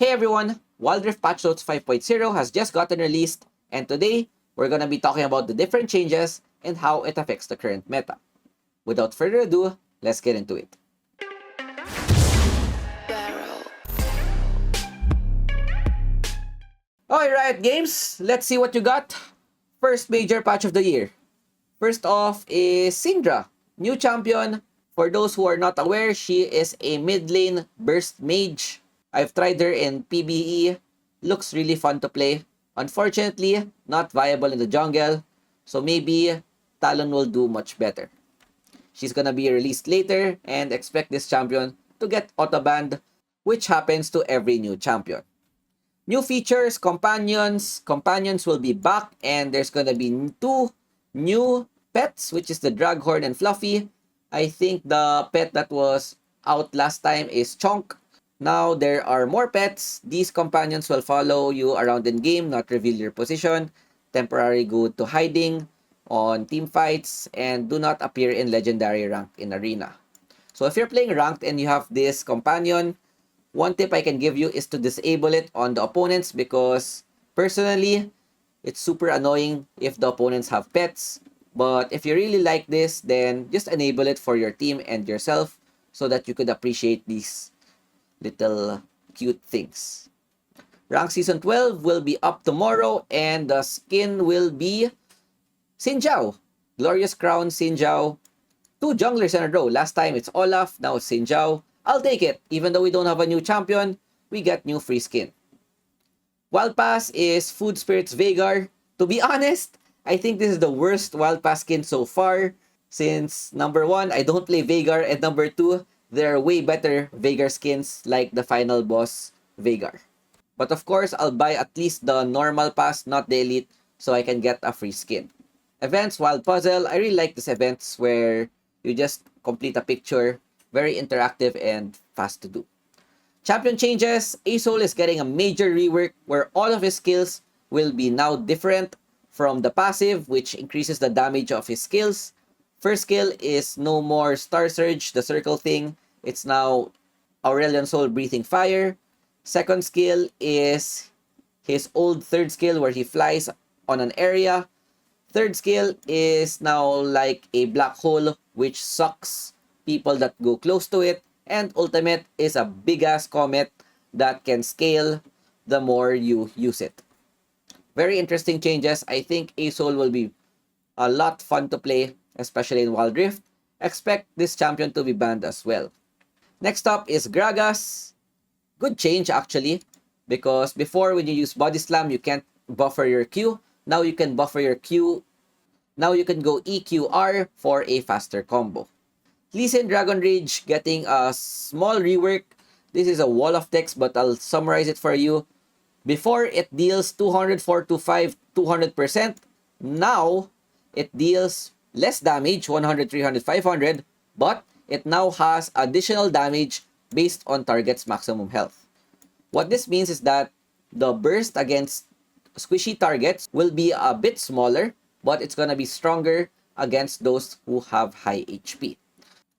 Hey everyone, Wildrift Patch Notes 5.0 has just gotten released, and today we're going to be talking about the different changes and how it affects the current meta. Without further ado, let's get into it. Alright games, let's see what you got. First major patch of the year. First off is Syndra, new champion. For those who are not aware, she is a mid lane burst mage. I've tried her in PBE. Looks really fun to play. Unfortunately, not viable in the jungle. So maybe Talon will do much better. She's gonna be released later and expect this champion to get auto-banned, which happens to every new champion. New features, companions. Companions will be back and there's gonna be two new pets, which is the Draghorn and Fluffy. I think the pet that was out last time is Chonk. Now there are more pets. These companions will follow you around in game, not reveal your position, temporarily go to hiding on team fights, and do not appear in legendary rank in arena. So if you're playing ranked and you have this companion, one tip I can give you is to disable it on the opponents because personally, it's super annoying if the opponents have pets. But if you really like this, then just enable it for your team and yourself so that you could appreciate these little cute things. Rank Season 12 will be up tomorrow and the skin will be Xin Zhao. Glorious Crown Xin Zhao. Two junglers in a row. Last time it's Olaf, now it's Xin Zhao. I'll take it. Even though we don't have a new champion, we get new free skin. Wild Pass is Food Spirits Veigar. To be honest, I think this is the worst Wild Pass skin so far. Since number one, I don't play Veigar, and number two, there are way better Veigar skins like the final boss Veigar. But of course, I'll buy at least the normal pass, not the elite, so I can get a free skin. Events, Wild Puzzle. I really like these events where you just complete a picture. Very interactive and fast to do. Champion changes. Asol is getting a major rework where all of his skills will be now different from the passive, which increases the damage of his skills. First skill is no more Star Surge, the circle thing. It's now Aurelion Soul Breathing Fire. Second skill is his old third skill where he flies on an area. Third skill is now like a black hole which sucks people that go close to it. And ultimate is a big ass comet that can scale the more you use it. Very interesting changes. I think Asol will be a lot fun to play, especially in Wildrift. Expect this champion to be banned as well. Next up is Gragas. Good change actually, because before when you use Body Slam, you can't buffer your Q. Now you can buffer your Q. Now you can go EQR for a faster combo. Lee Sin Dragon Rage getting a small rework. This is a wall of text, but I'll summarize it for you. Before, it deals 200, 425, 200%. Now, it deals less damage, 100, 300, 500, but it now has additional damage based on target's maximum health. What this means is that the burst against squishy targets will be a bit smaller, but it's gonna be stronger against those who have high HP.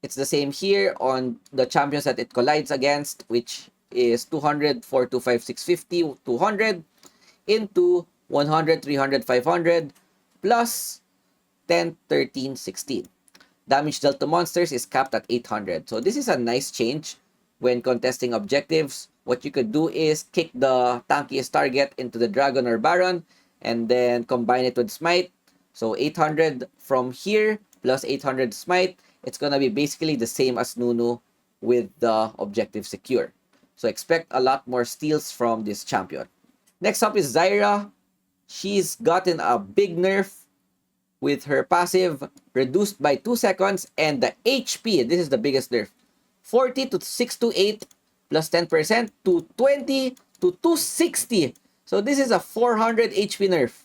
It's the same here on the champions that it collides against, which is 200, 425, 650, 200 into 100, 300, 500 plus 10, 13, 16. Damage dealt to monsters is capped at 800. So this is a nice change when contesting objectives. What you could do is kick the tankiest target into the Dragon or Baron and then combine it with Smite. So 800 from here plus 800 Smite. It's gonna be basically the same as Nunu with the objective secure. So expect a lot more steals from this champion. Next up is Zyra. She's gotten a big nerf with her passive reduced by 2 seconds and the HP, this is the biggest nerf. 40 to 628 plus 10% to 20 to 260. So this is a 400 HP nerf.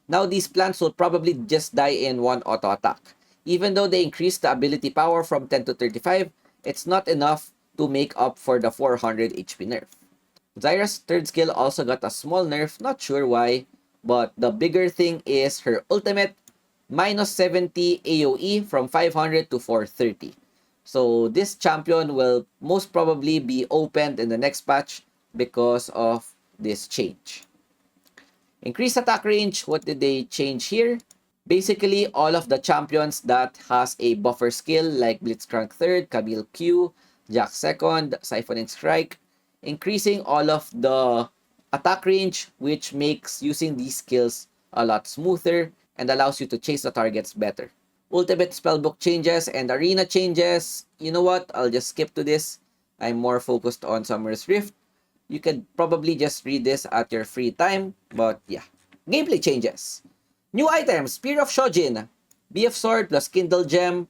Now these plants will probably just die in one auto attack. Even though they increase the ability power from 10 to 35, it's not enough to make up for the 400 HP nerf. Zyra's third skill also got a small nerf, not sure why, but the bigger thing is her ultimate, minus 70 AoE from 500 to 430. So this champion will most probably be opened in the next patch because of this change. Increased attack range, what did they change here? Basically, all of the champions that has a buffer skill like Blitzcrank 3rd, Camille Q, Jack 2nd, Siphoning Strike, increasing all of the attack range, which makes using these skills a lot smoother and allows you to chase the targets better. Ultimate spellbook changes and arena changes. You know what? I'll just skip to this. I'm more focused on Summer's Rift. You can probably just read this at your free time, but yeah. Gameplay changes. New items, Spear of Shojin, BF Sword plus Kindle Gem.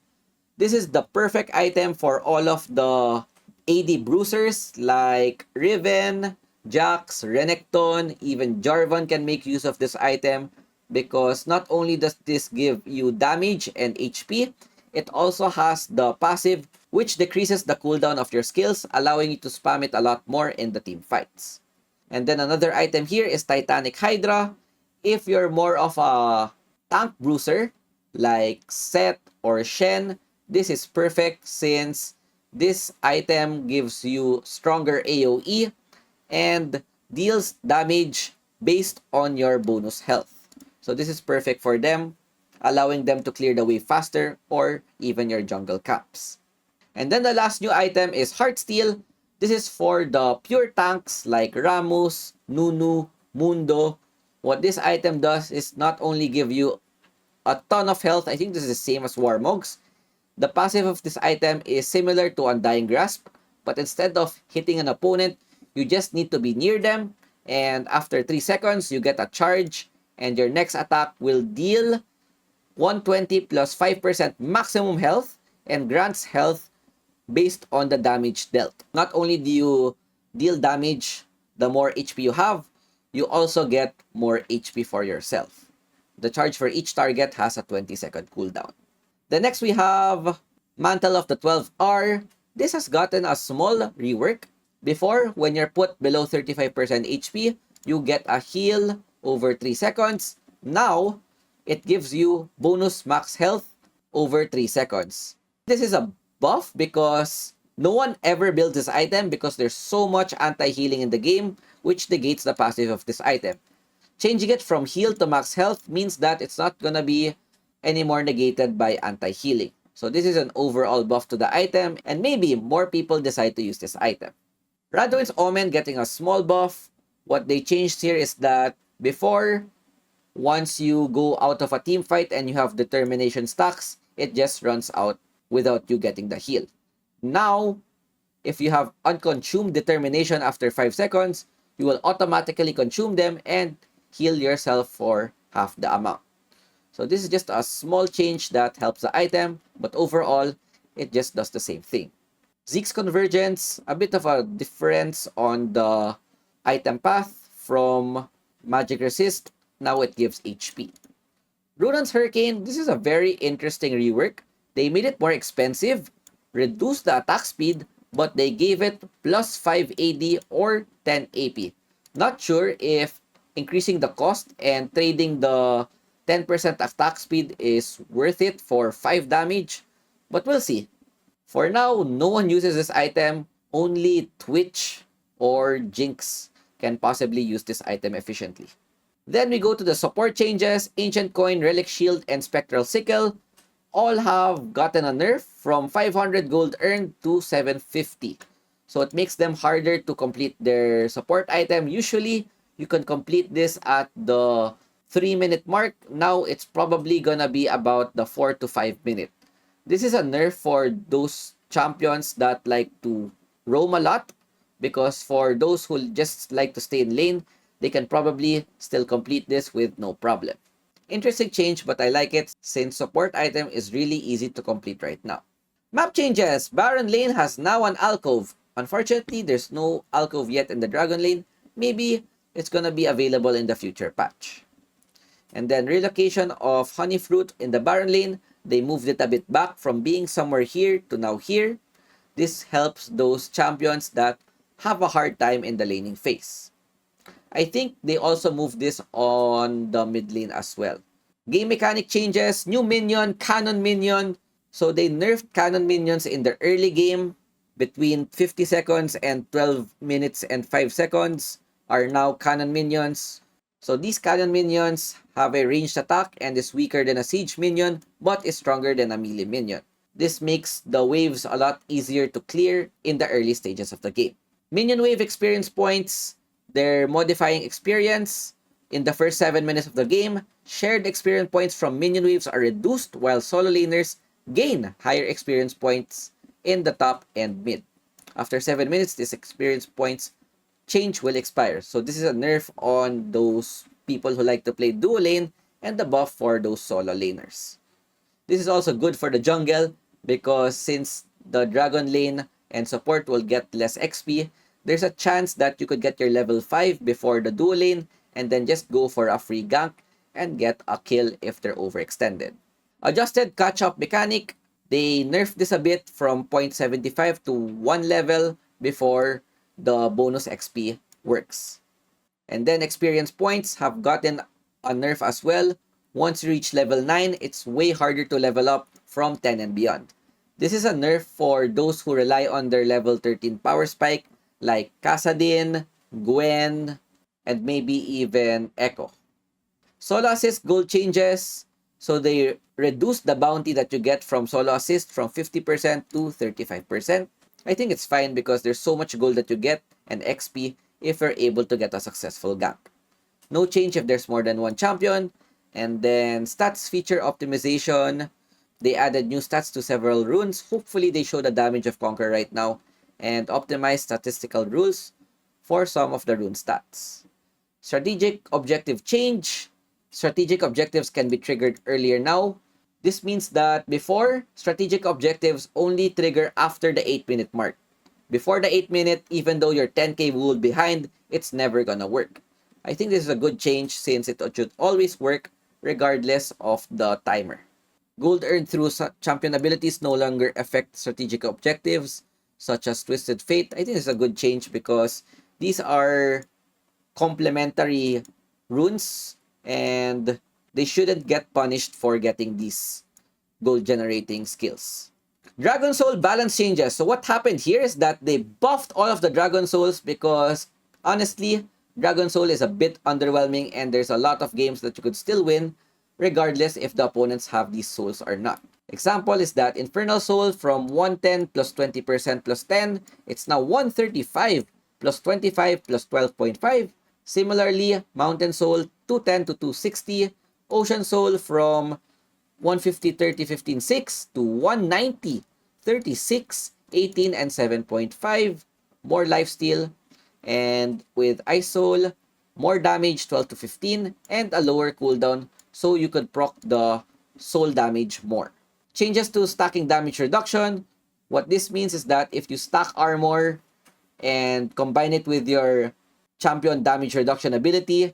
This is the perfect item for all of the AD bruisers like Riven, Jax, Renekton, even Jarvan can make use of this item because not only does this give you damage and HP, it also has the passive which decreases the cooldown of your skills, allowing you to spam it a lot more in the team fights. And then another item here is Titanic Hydra. If you're more of a tank bruiser like Seth or Shen, this is perfect since this item gives you stronger AoE and deals damage based on your bonus health. So this is perfect for them, allowing them to clear the way faster or even your jungle camps. And then the last new item is Heartsteel. This is for the pure tanks like Ramus, Nunu, Mundo. What this item does is not only give you a ton of health, I think this is the same as Warmogs. The passive of this item is similar to Undying Grasp, but instead of hitting an opponent, you just need to be near them, and after 3 seconds, you get a charge, and your next attack will deal 120 plus 5% maximum health and grants health based on the damage dealt. Not only do you deal damage the more HP you have, you also get more HP for yourself. The charge for each target has a 20-second cooldown. The next we have Mantle of the 12R. This has gotten a small rework. Before, when you're put below 35% HP, you get a heal over 3 seconds. Now, it gives you bonus max health over 3 seconds. This is a buff because no one ever builds this item because there's so much anti-healing in the game, which negates the passive of this item. Changing it from heal to max health means that it's not gonna be anymore negated by anti-healing. So this is an overall buff to the item, and maybe more people decide to use this item. Radwin's Omen getting a small buff. What they changed here is that before, once you go out of a team fight and you have determination stacks, it just runs out without you getting the heal. Now, if you have unconsumed determination after 5 seconds, you will automatically consume them and heal yourself for half the amount. So this is just a small change that helps the item, but overall, it just does the same thing. Zeke's Convergence, a bit of a difference on the item path from Magic Resist. Now it gives HP. Runan's Hurricane, this is a very interesting rework. They made it more expensive, reduced the attack speed, but they gave it plus 5 AD or 10 AP. Not sure if increasing the cost and trading the 10% attack speed is worth it for 5 damage, but we'll see. For now, no one uses this item. Only Twitch or Jinx can possibly use this item efficiently. Then we go to the support changes. Ancient Coin, Relic Shield, and Spectral Sickle all have gotten a nerf from 500 gold earned to 750. So it makes them harder to complete their support item. Usually, you can complete this at the 3-minute mark. Now, it's probably gonna be about the 4 to 5 minute. This is a nerf for those champions that like to roam a lot, because for those who just like to stay in lane, they can probably still complete this with no problem. Interesting change, but I like it since support item is really easy to complete right now. Map changes. Baron Lane has now an alcove. Unfortunately, there's no alcove yet in the Dragon Lane. Maybe it's gonna be available in the future patch. And then relocation of Honey Fruit in the Baron Lane. They moved it a bit back from being somewhere here to now here. This helps those champions that have a hard time in the laning phase. I think they also moved this on the mid lane as well. Game mechanic changes, new minion, cannon minion. So they nerfed cannon minions in the early game. Between 50 seconds and 12 minutes and 5 seconds are now cannon minions. So these cannon minions have a ranged attack and is weaker than a siege minion but is stronger than a melee minion. This makes the waves a lot easier to clear in the early stages of the game. Minion wave experience points, they're modifying experience. In the first 7 minutes of the game, shared experience points from minion waves are reduced while solo laners gain higher experience points in the top and mid. After 7 minutes, this experience points change will expire. So this is a nerf on those people who like to play dual lane and the buff for those solo laners. This is also good for the jungle because since the dragon lane and support will get less XP, there's a chance that you could get your level 5 before the dual lane and then just go for a free gank and get a kill if they're overextended. Adjusted catch-up mechanic, they nerfed this a bit from 0.75 to 1 level before the bonus XP works. And then experience points have gotten a nerf as well. Once you reach level 9, it's way harder to level up from 10 and beyond. This is a nerf for those who rely on their level 13 power spike like Kassadin, Gwen, and maybe even Echo. Solo assist gold changes, so they reduce the bounty that you get from solo assist from 50% to 35%. I think it's fine because there's so much gold that you get and XP if you're able to get a successful gank. No change if there's more than one champion. And then stats feature optimization. They added new stats to several runes. Hopefully they show the damage of Conquer right now and optimize statistical rules for some of the rune stats. Strategic objective change. Strategic objectives can be triggered earlier now. This means that before, strategic objectives only trigger after the 8-minute mark. Before the 8-minute, even though you're 10k wood behind, it's never gonna work. I think this is a good change since it should always work regardless of the timer. Gold earned through champion abilities no longer affect strategic objectives, such as Twisted Fate. I think it's a good change because these are complementary runes and they shouldn't get punished for getting these gold generating skills. Dragon Soul balance changes. So what happened here is that they buffed all of the Dragon Souls because honestly, Dragon Soul is a bit underwhelming and there's a lot of games that you could still win regardless if the opponents have these souls or not. Example is that Infernal Soul from 110 plus 20% plus 10, it's now 135 plus 25 plus 12.5. Similarly, Mountain Soul 210 to 260, Ocean Soul from 150, 30, 15, 6 to 190, 36, 18, and 7.5. More lifesteal. And with Ice Soul, more damage 12 to 15 and a lower cooldown so you could proc the soul damage more. Changes to stacking damage reduction. What this means is that if you stack armor and combine it with your champion damage reduction ability,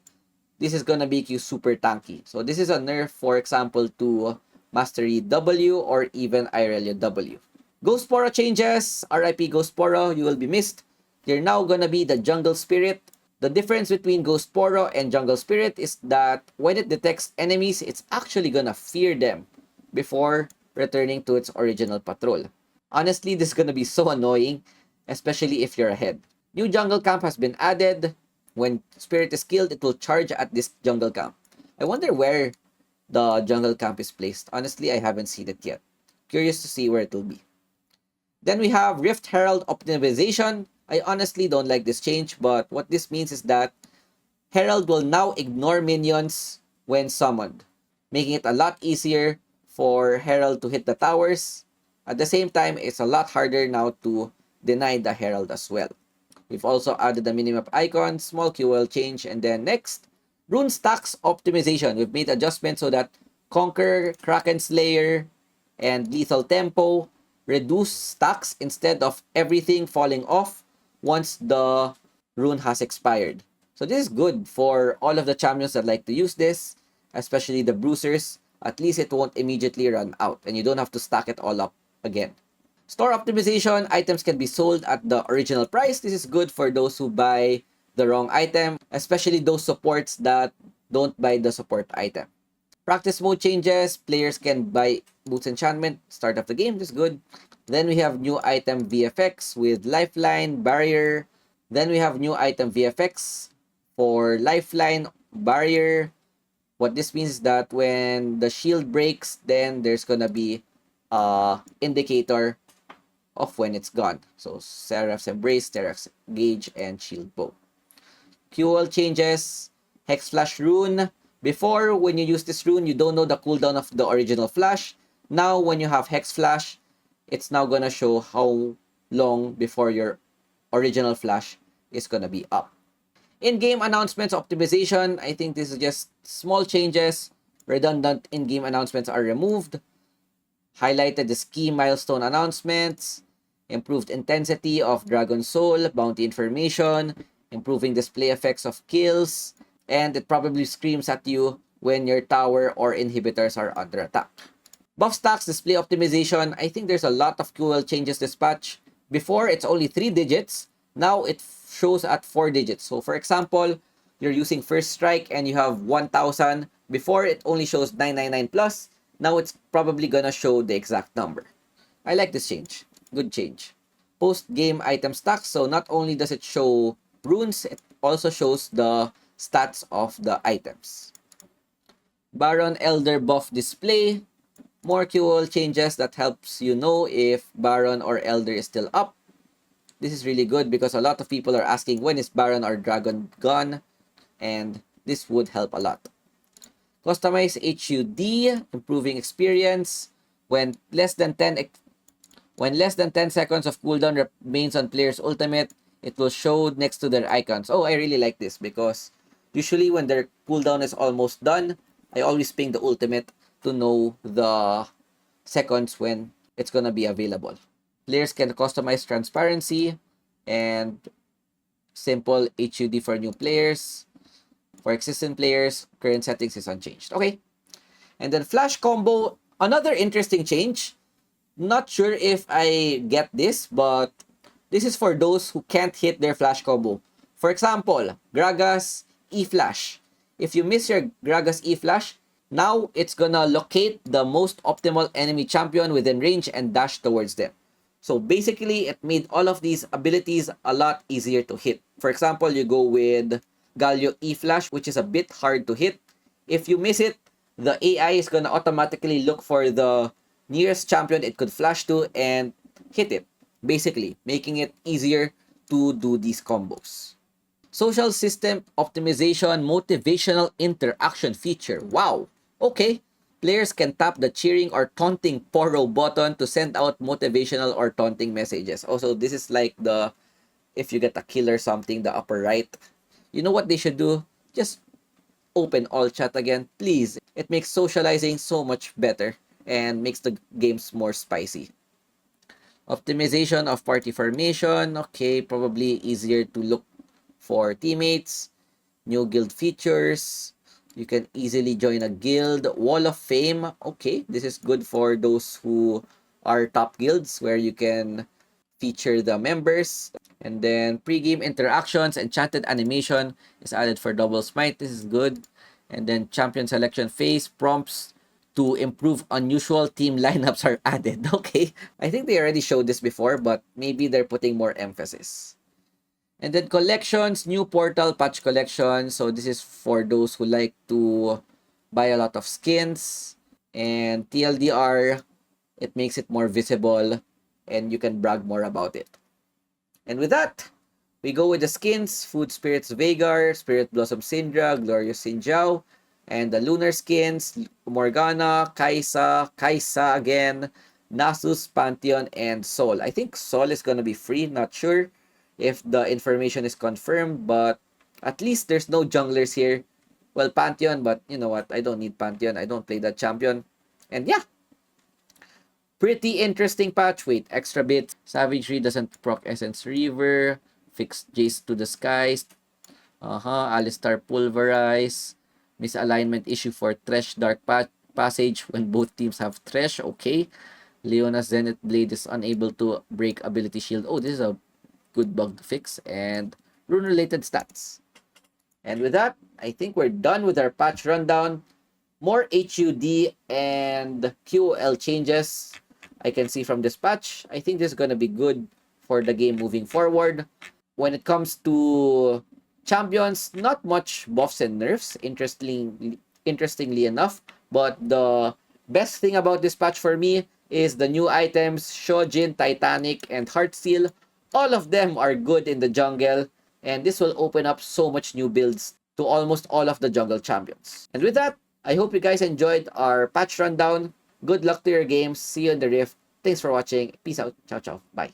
this is gonna make you super tanky. So this is a nerf, for example, to Mastery W or even Irelia W. Ghostporo changes. RIP Ghostporo, you will be missed. You're now gonna be the Jungle Spirit. The difference between Ghostporo and Jungle Spirit is that when it detects enemies, it's actually gonna fear them before returning to its original patrol. Honestly, this is gonna be so annoying, especially if you're ahead. New jungle camp has been added. When Spirit is killed, it will charge at this jungle camp. I wonder where the jungle camp is placed. Honestly, I haven't seen it yet. Curious to see where it will be. Then we have Rift Herald optimization. I honestly don't like this change, but what this means is that Herald will now ignore minions when summoned, making it a lot easier for Herald to hit the towers. At the same time, it's a lot harder now to deny the Herald as well. We've also added the minimap icon, small QL change, and then next, rune stacks optimization. We've made adjustments so that Conquer, Kraken Slayer, and Lethal Tempo reduce stacks instead of everything falling off once the rune has expired. So this is good for all of the champions that like to use this, especially the bruisers. At least it won't immediately run out and you don't have to stack it all up again. Store optimization, items can be sold at the original price. This is good for those who buy the wrong item, especially those supports that don't buy the support item. Practice mode changes. Players can buy Boots Enchantment. Start of the game. This is good. Then we have new item VFX with Lifeline, Barrier. Then we have new item VFX for Lifeline, Barrier. What this means is that when the shield breaks, then there's gonna be a indicator of when it's gone. So Seraph's Embrace, Seraph's Gauge, and Shield Bow. QL changes. Hex Flash Rune. Before, when you use this rune, you don't know the cooldown of the original flash. Now, when you have Hex Flash, it's now gonna show how long before your original flash is gonna be up. In-game announcements optimization, I think this is just small changes. Redundant in-game announcements are removed. Highlighted the key milestone announcements. Improved intensity of Dragon Soul, bounty information, improving display effects of kills, and it probably screams at you when your tower or inhibitors are under attack. Buff stacks, display optimization. I think there's a lot of QL changes this patch. Before, it's only 3 digits. Now, it shows at 4 digits. So, for example, you're using First Strike and you have 1,000. Before, it only shows 999 plus. Now, it's probably gonna show the exact number. I like this change. Good change. Post-game item stacks. So, not only does it show runes, it also shows the stats of the items. Baron Elder buff display. More QL changes that helps you know if Baron or Elder is still up. This is really good because a lot of people are asking when is Baron or Dragon gone, and this would help a lot. Customize HUD, improving experience. When less than 10 seconds of cooldown remains on player's ultimate, it will show next to their icons. Oh, I really like this because usually when their cooldown is almost done, I always ping the ultimate to know the seconds when it's gonna be available. Players can customize transparency and simple HUD for new players. For existing players, current settings is unchanged. Okay. And then flash combo, another interesting change. Not sure if I get this, but this is for those who can't hit their flash combo. For example, Gragas E-Flash. If you miss your Gragas E-Flash, now it's gonna locate the most optimal enemy champion within range and dash towards them. So basically, it made all of these abilities a lot easier to hit. For example, you go with Galio E-Flash, which is a bit hard to hit. If you miss it, the AI is gonna automatically look for the nearest champion it could flash to and hit it. Basically, making it easier to do these combos. Social system optimization motivational interaction feature. Wow. Okay. Players can tap the cheering or taunting poro button to send out motivational or taunting messages. Also, this is like the if you get a kill or something, the upper right. You know what they should do? Just open all chat again, please. It makes socializing so much better and makes the games more spicy. Optimization of party formation. Okay, probably easier to look for teammates. New guild features. You can easily join a guild. Wall of Fame. Okay, this is good for those who are top guilds where you can feature the members. And then pre-game interactions, enchanted animation is added for double smite. This is good. And then champion selection phase prompts to improve unusual team lineups are added. Okay, I think they already showed this before, but maybe they're putting more emphasis. And then collections, new portal patch collection. So this is for those who like to buy a lot of skins. And TLDR, it makes it more visible and you can brag more about it. And with that, we go with the skins, Food Spirits Vagar, Spirit Blossom Syndra, Glorious Sinjao, and the Lunar skins, Morgana, Kaisa again, Nasus, Pantheon, and Sol. I think Sol is gonna be free, not sure if the information is confirmed, but at least there's no junglers here. Well, Pantheon, but you know what? I don't need Pantheon. I don't play that champion. And yeah, pretty interesting patch. Wait, extra bit. Savagery doesn't proc Essence River. Fix Jace to the skies. Alistar Pulverize. Misalignment issue for Thresh Dark Passage when both teams have Thresh. Okay. Leona's Zenith Blade is unable to break ability shield. Oh, this is a good bug to fix. And rune-related stats. And with that, I think we're done with our patch rundown. more HUD and QOL changes I can see from this patch. I think this is going to be good for the game moving forward. When it comes to champions, not much buffs and nerfs, interestingly enough. But the best thing about this patch for me is the new items, Shojin, Titanic, and Heartsteel. All of them are good in the jungle, and this will open up so much new builds to almost all of the jungle champions. And with that, I hope you guys enjoyed our patch rundown. Good luck to your games. See you in the Rift. Thanks for watching. Peace out. Ciao, ciao. Bye.